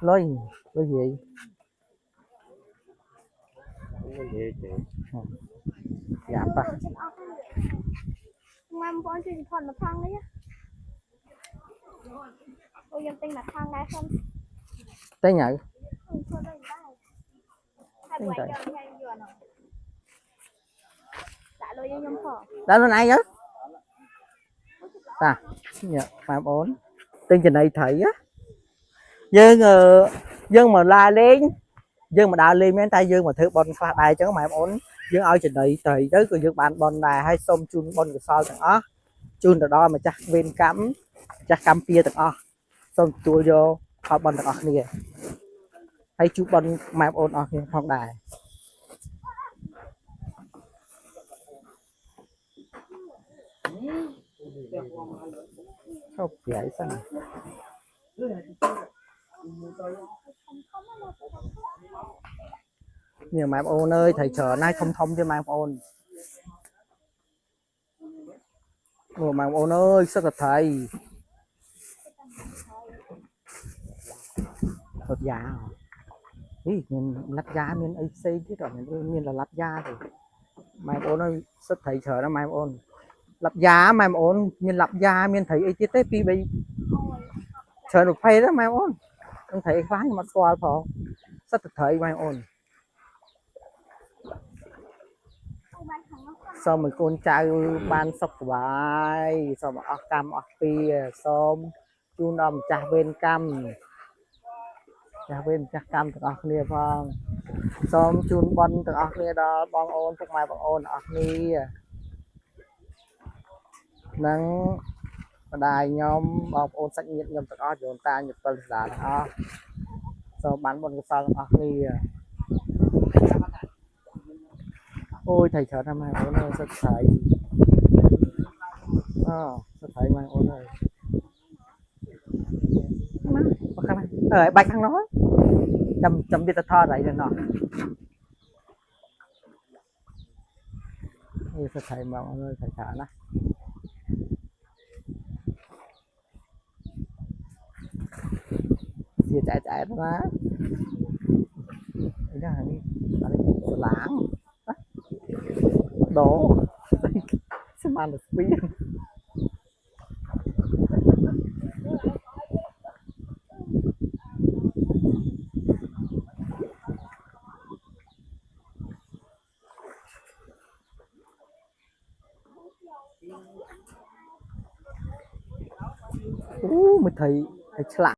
lôi lôi gì giảm pa Ngâm con chuyện thuần là thang đấy nhá. Ôi em tên là thang đấy không? tên nhảy Thôi đây đây. Hai buổi giờ nhanh vừa nào. Đã lôi em nhâm phở. đó lên ai á ta nhớ mà ổn tên trên này thấy á dương dương mà la lên dương mà đào lên mấy tay dương mà thứ bon pha đài cho mà ổn dương ao trên này thì tới của dương bạn bon đài hay xôm chun bon của sao thằng ó chun từ đó mà chắc bên cắm chắc cắm pia thằng ó xôm tua vô họ bon thằng ó này hay chú bon mà ổn ó phong đài không dễ sao nhiều mà ôn ơi thầy chờ nay không thông cho mà ôn mùa mà ôn ơi sao thật thầy thật giá ý mình lắp giá mình ấy xây chứ rồi mình là lắp giá rồi mà ôn ơi sao thầy chờ nó mà ôn lắp giá mà ôn mình lắp giá mình thấy ấy chứ tế pi bị chờ được phay đó mà ôn không thấy phá nhưng mà xoa phò sao thật thầy mà ôn xong mình con trai ban sọc bài xong ở cam ở pia xong chun đầm chả bên cam chả bên chả cam từ ở kia phong xong chun bон từ ở kia đó bong ôn thuộc mai bong ôn ở kia nắng đài nhóm bong ôn sách nhiệt nhóm từ ở chúng ta nhập phần giả đó xong bán bон cái sao ở kia ôi thầy chờ năm nay ôn ơi sao thầy sao thầy mai ôn ơi bạch thằng nói chấm biết tao đấy nó như thầy mà mọi người thầy thả nó chia chạy nó má đó là lãng đổ xem ăn được pin mình thầy thầy